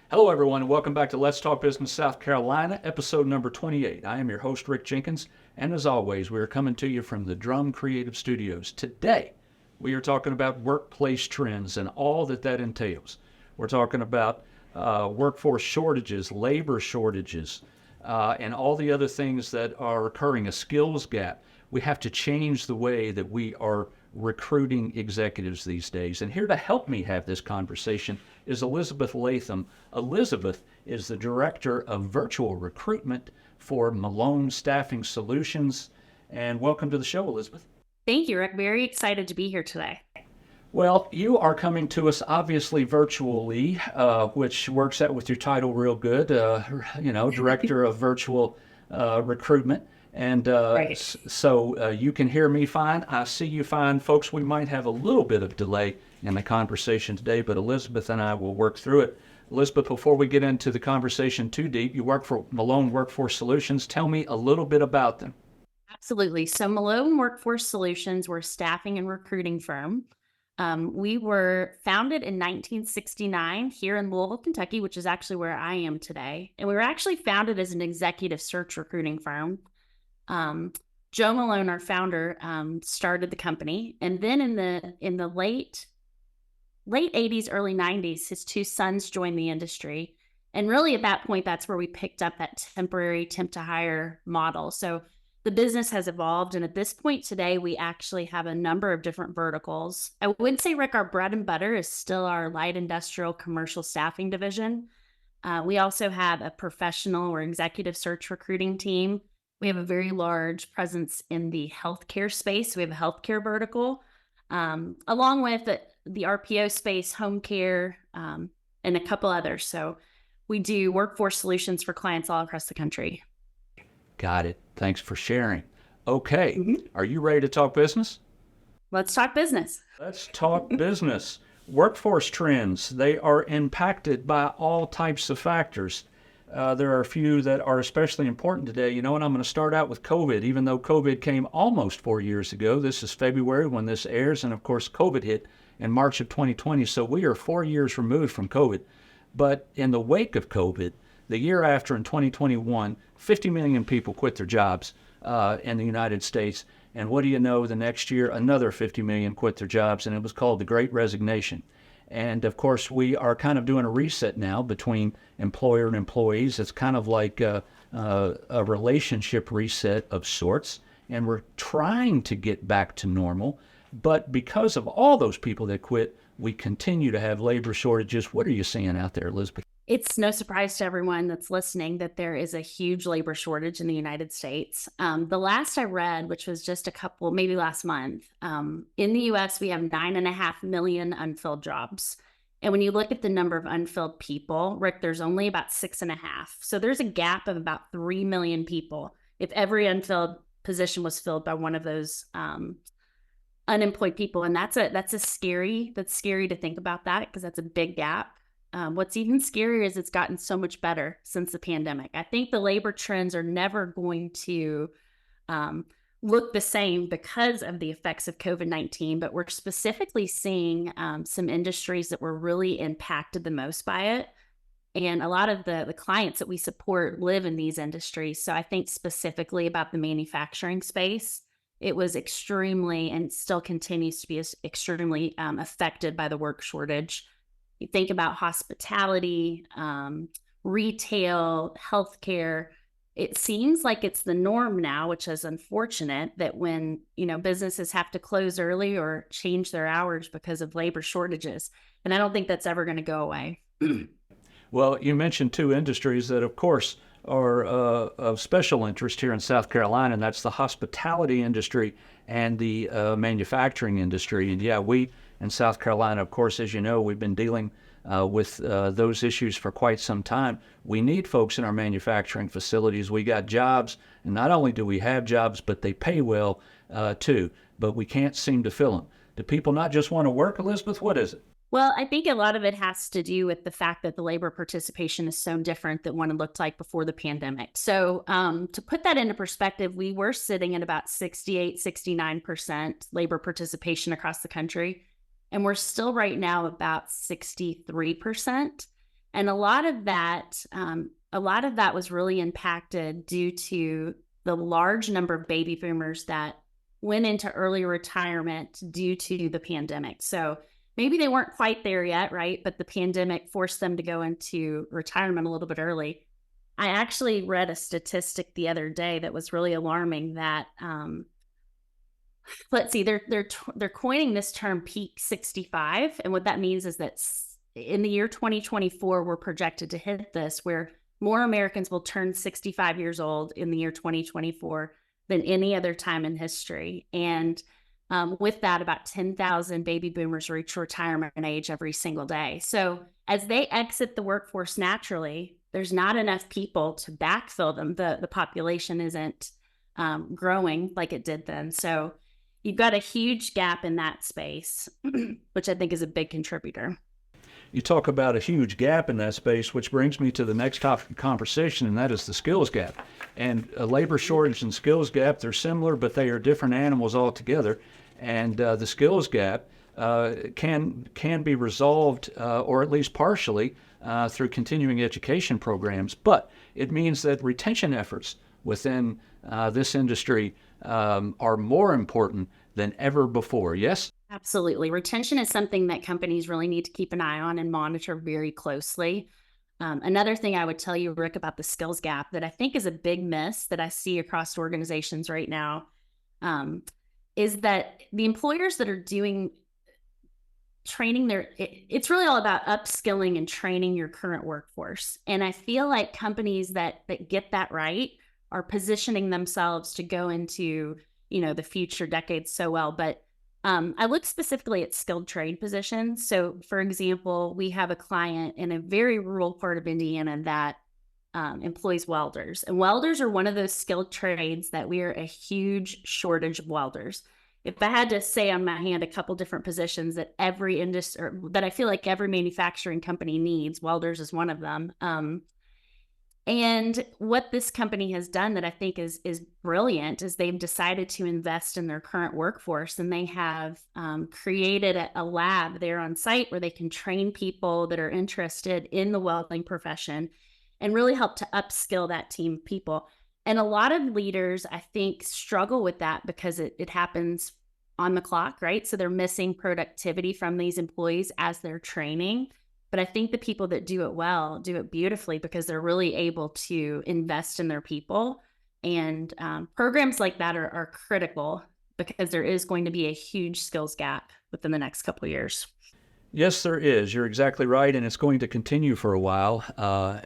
Hello, everyone, and welcome back to Let's Talk Business South Carolina, episode number 28. I am your host, Rick Jenkins, and as always, we are coming to you from the Drum Creative Studios. Today, we are talking about workplace trends and all that entails. We're talking about workforce shortages, labor shortages, and all the other things that are occurring, a skills gap. We have to change the way that we are recruiting executives these days. And here to help me have this conversation is Elizabeth Latham. Elizabeth is the Director of Virtual Recruitment for Malone Staffing Solutions. And welcome to the show, Elizabeth. Thank you, Rick. Very excited to be here today. Well, you are coming to us obviously virtually, which works out with your title real good, Director of Virtual Recruitment. And Right. so you can hear me fine. I see you fine. Folks, we might have a little bit of delay in the conversation today, but Elizabeth and I will work through it. Elizabeth, before we get into the conversation too deep, you work for Malone Workforce Solutions. Tell me a little bit about them. Absolutely. So Malone Workforce Solutions, we're a staffing and recruiting firm. We were founded in 1969 here in Louisville, Kentucky, which is actually where I am today. And we were actually founded as an executive search recruiting firm. Joe Malone, our founder, started the company, and then in the late 80s, early 90s, his two sons joined the industry. And really at that point, that's where we picked up that temporary temp to hire model. So the business has evolved. And at this point today, we actually have a number of different verticals. I would say, Rick, our bread and butter is still our light industrial commercial staffing division. We also have a professional or executive search recruiting team. We have a very large presence in the healthcare space. We have a healthcare vertical, along with the RPO space, home care, and a couple others. So we do workforce solutions for clients all across the country. Got it. Thanks for sharing. Okay, Mhm. are you ready to talk business? Let's talk business. Let's talk business. Workforce trends, they are impacted by all types of factors. There are a few that are especially important today. You know, and I'm going to start out with COVID, even though COVID came almost 4 years ago. This is February when this airs, and of course, COVID hit in March of 2020. So we are 4 years removed from COVID. But in the wake of COVID, the year after in 2021, 50 million people quit their jobs in the United States. And what do you know, the next year, another 50 million quit their jobs, and it was called the Great Resignation. And of course, we are kind of doing a reset now between employer and employees. It's kind of like a relationship reset of sorts. And we're trying to get back to normal. But because of all those people that quit, we continue to have labor shortages. What are you seeing out there, Elizabeth? It's no surprise to everyone that's listening that there is a huge labor shortage in the United States. The last I read, which was just a couple, maybe last month, in the US, we have 9.5 million unfilled jobs. And when you look at the number of unfilled people, Rick, there's only about 6.5. So there's a gap of about 3 million people if every unfilled position was filled by one of those unemployed people. And that's scary to think about that because that's a big gap. What's even scarier is it's gotten so much better since the pandemic. I think the labor trends are never going to look the same because of the effects of COVID-19, but we're specifically seeing some industries that were really impacted the most by it. And a lot of the clients that we support live in these industries. So I think specifically about the manufacturing space, it was extremely and still continues to be extremely affected by the work shortage. You think about hospitality, retail, healthcare. It seems like it's the norm now, which is unfortunate that when, businesses have to close early or change their hours because of labor shortages. And I don't think that's ever going to go away. Well, you mentioned two industries that, of course, are of special interest here in South Carolina, and that's the hospitality industry and the manufacturing industry. And yeah, we in South Carolina, of course, as you know, we've been dealing with those issues for quite some time. We need folks in our manufacturing facilities. We got jobs, and not only do we have jobs, but they pay well too. But we can't seem to fill them. Do people not just want to work, Elizabeth? What is it? Well, I think a lot of it has to do with the fact that the labor participation is so different than what it looked like before the pandemic. So to put that into perspective, we were sitting at about 68, 69% labor participation across the country. And we're still right now about 63%. And a lot of that was really impacted due to the large number of baby boomers that went into early retirement due to the pandemic. So maybe they weren't quite there yet, right? But the pandemic forced them to go into retirement a little bit early. I actually read a statistic the other day that was really alarming that let's see, they're coining this term peak 65, and what that means is that in the year 2024 we're projected to hit this, where more Americans will turn 65 years old in the year 2024 than any other time in history. And with that, about 10,000 baby boomers reach retirement age every single day. So as they exit the workforce naturally, there's not enough people to backfill them. The population isn't growing like it did then. So you've got a huge gap in that space, which I think is a big contributor. You talk about a huge gap in that space, which brings me to the next topic of conversation, and that is the skills gap. And a labor shortage and skills gap, they're similar, but they are different animals altogether. And the skills gap can be resolved, or at least partially, through continuing education programs. But it means that retention efforts within this industry are more important than ever before. Yes? Absolutely. Retention is something that companies really need to keep an eye on and monitor very closely. Another thing I would tell you, Rick, about the skills gap that I think is a big miss that I see across organizations right now is that the employers that are doing training it's really all about upskilling and training your current workforce. And I feel like companies that get that right are positioning themselves to go into, the future decades so well. But I look specifically at skilled trade positions. So, for example, we have a client in a very rural part of Indiana that employs welders. And welders are one of those skilled trades that we are a huge shortage of welders. If I had to say on my hand a couple different positions that every industry, or that I feel like every manufacturing company needs, welders is one of them. And what this company has done that I think is brilliant is they've decided to invest in their current workforce, and they have created a lab there on site where they can train people that are interested in the welding profession and really help to upskill that team of people. And a lot of leaders, I think, struggle with that because it happens on the clock, right? So they're missing productivity from these employees as they're training. But I think the people that do it well do it beautifully because they're really able to invest in their people. And programs like that are critical because there is going to be a huge skills gap within the next couple of years. Yes, there is. You're exactly right, and it's going to continue for a while.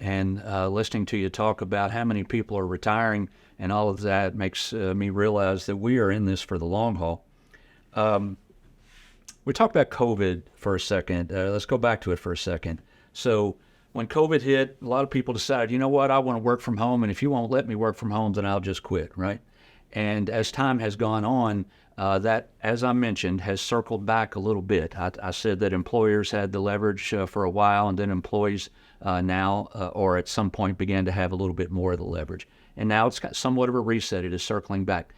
And listening to you talk about how many people are retiring and all of that makes me realize that we are in this for the long haul. We talked about COVID for a second. Let's go back to it for a second. So when COVID hit, a lot of people decided, you know what, I want to work from home, and if you won't let me work from home, then I'll just quit, right? And as time has gone on, that, as I mentioned, has circled back a little bit. I said that employers had the leverage for a while, and then employees now, or at some point, began to have a little bit more of the leverage. And now it's got somewhat of a reset. It is circling back.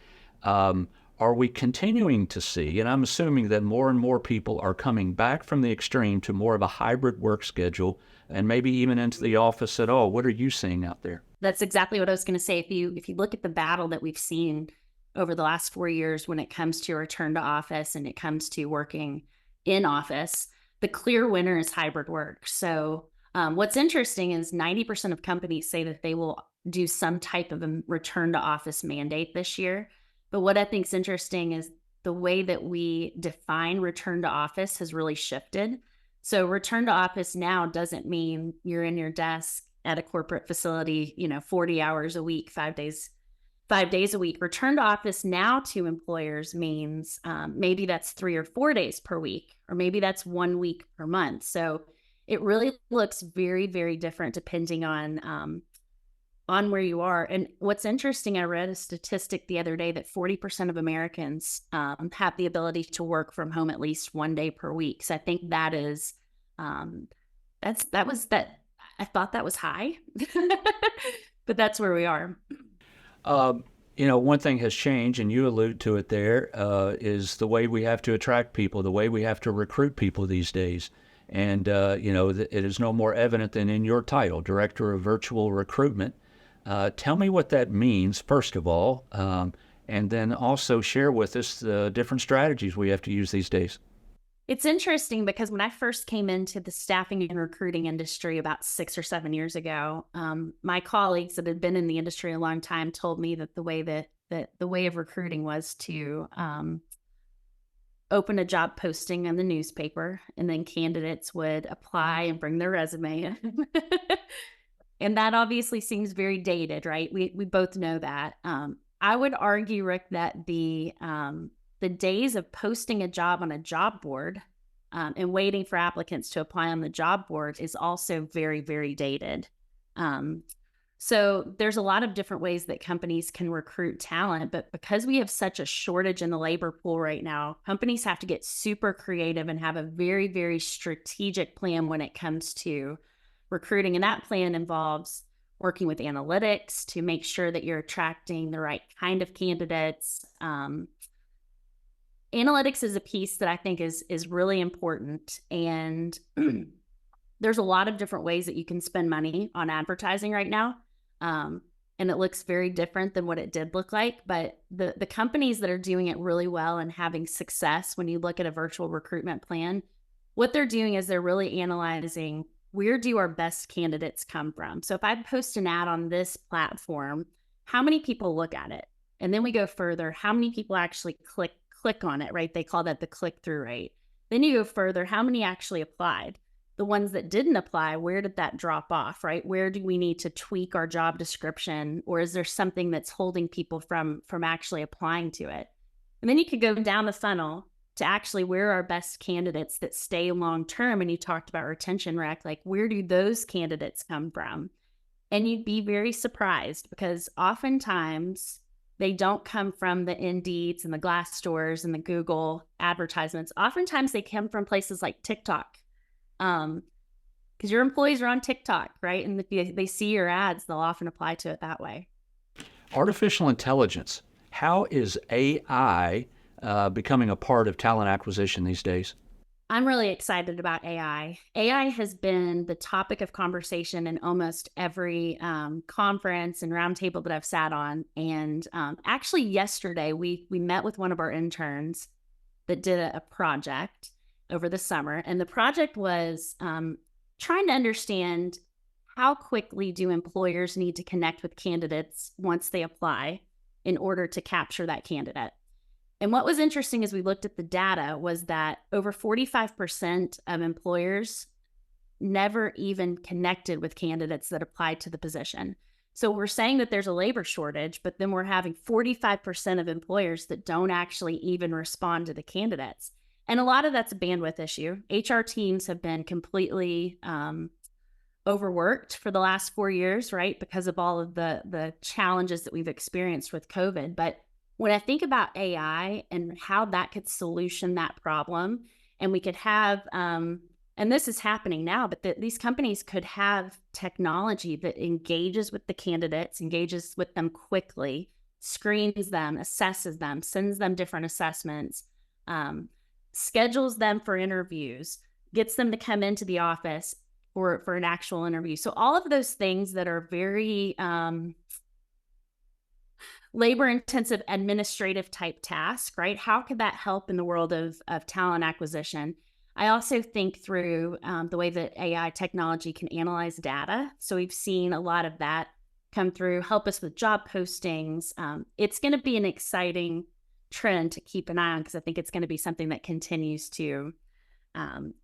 Are we continuing to see, and I'm assuming that more and more people are coming back from the extreme to more of a hybrid work schedule and maybe even into the office at all? What are you seeing out there? That's exactly what I was going to say. If you look at the battle that we've seen over the last 4 years when it comes to return to office and it comes to working in office, the clear winner is hybrid work. So what's interesting is 90% of companies say that they will do some type of a return to office mandate this year. But what I think is interesting is the way that we define return to office has really shifted. So return to office now doesn't mean you're in your desk at a corporate facility, 40 hours a week, 5 days a week. Return to office now to employers means maybe that's 3 or 4 days per week, or maybe that's 1 week per month. So it really looks very, very different depending on where you are. And what's interesting, I read a statistic the other day that 40% of Americans have the ability to work from home at least 1 day per week. So I think that is, I thought that was high, but that's where we are. One thing has changed, and you allude to it there, is the way we have to attract people, the way we have to recruit people these days. And, it is no more evident than in your title, Director of Virtual Recruitment. Tell me what that means, first of all, and then also share with us the different strategies we have to use these days. It's interesting because when I first came into the staffing and recruiting industry about 6 or 7 years ago, my colleagues that had been in the industry a long time told me that the way of recruiting was to open a job posting in the newspaper, and then candidates would apply and bring their resume in. And that obviously seems very dated, right? We both know that. I would argue, Rick, that the days of posting a job on a job board and waiting for applicants to apply on the job board is also very, very dated. So there's a lot of different ways that companies can recruit talent, but because we have such a shortage in the labor pool right now, companies have to get super creative and have a very, very strategic plan when it comes to recruiting. And that plan involves working with analytics to make sure that you're attracting the right kind of candidates. Analytics is a piece that I think is really important. And there's a lot of different ways that you can spend money on advertising right now. And it looks very different than what it did look like. But the companies that are doing it really well and having success, when you look at a virtual recruitment plan, what they're doing is they're really analyzing, where do our best candidates come from? So if I post an ad on this platform, how many people look at it? And then we go further, how many people actually click on it, right? They call that the click-through rate. Then you go further, how many actually applied? The ones that didn't apply, where did that drop off, right? Where do we need to tweak our job description? Or is there something that's holding people from actually applying to it? And then you could go down the funnel to actually where are our best candidates that stay long-term. And you talked about retention, Rick, like where do those candidates come from? And you'd be very surprised because oftentimes they don't come from the Indeeds and the Glassdoors and the Google advertisements. Oftentimes they come from places like TikTok. Because your employees are on TikTok, right? And if they see your ads, they'll often apply to it that way. Artificial intelligence. How is AI becoming a part of talent acquisition these days? I'm really excited about AI. AI has been the topic of conversation in almost every conference and roundtable that I've sat on. And actually yesterday, we met with one of our interns that did a project over the summer. And the project was trying to understand how quickly do employers need to connect with candidates once they apply in order to capture that candidate. And what was interesting as we looked at the data was that over 45% of employers never even connected with candidates that applied to the position. So we're saying that there's a labor shortage, but then we're having 45% of employers that don't actually even respond to the candidates. And a lot of that's a bandwidth issue. HR teams have been completely overworked for the last 4 years, right? Because of all of the challenges that we've experienced with COVID. But when I think about AI and how that could solution that problem, and we could have, and this is happening now, but these companies could have technology that engages with the candidates, engages with them quickly, screens them, assesses them, sends them different assessments, schedules them for interviews, gets them to come into the office for an actual interview. So all of those things that are very labor-intensive administrative type tasks, right? How could that help in the world of talent acquisition? I also think through the way that AI technology can analyze data. So we've seen a lot of that come through, help us with job postings. It's going to be an exciting trend to keep an eye on because I think it's going to be something that continues to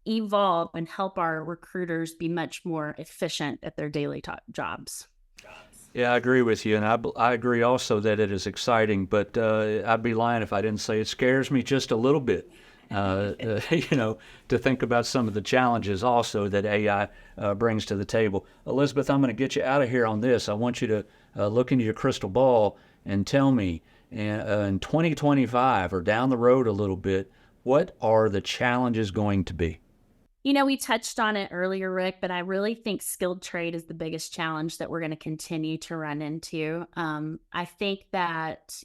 evolve and help our recruiters be much more efficient at their daily jobs. Yeah, I agree with you, and I agree also that it is exciting, but I'd be lying if I didn't say it scares me just a little bit, to think about some of the challenges also that AI brings to the table. Elizabeth, I'm going to get you out of here on this. I want you to look into your crystal ball and tell me, in 2025 or down the road a little bit, what are the challenges going to be? We touched on it earlier, Rick, but I really think skilled trade is the biggest challenge that we're going to continue to run into. I think that,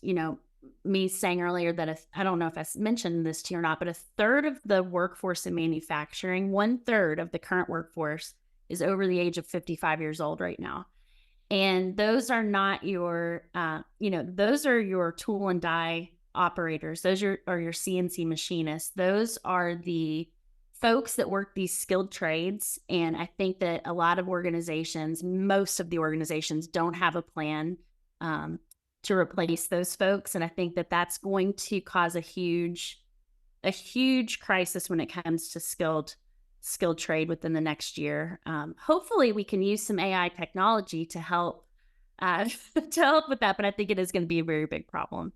me saying earlier that I don't know if I mentioned this to you or not, but a third of the workforce in manufacturing, 1/3 of the current workforce is over the age of 55 years old right now. And those are not your, those are your tool and die operators. Those are your CNC machinists. Those are the folks that work these skilled trades. And I think that a lot of organizations, most of the organizations, don't have a plan to replace those folks. And I think that that's going to cause a huge crisis when it comes to skilled trade within the next year. Hopefully we can use some AI technology to help with that, but I think it is going to be a very big problem.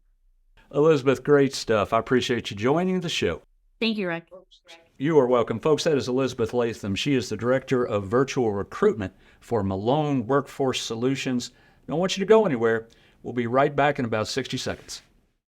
Elizabeth, great stuff. I appreciate you joining the show. Thank you, Rick. You are welcome. Folks, that is Elizabeth Latham. She is the Director of Virtual Recruitment for Malone Workforce Solutions. Don't want you to go anywhere. We'll be right back in about 60 seconds.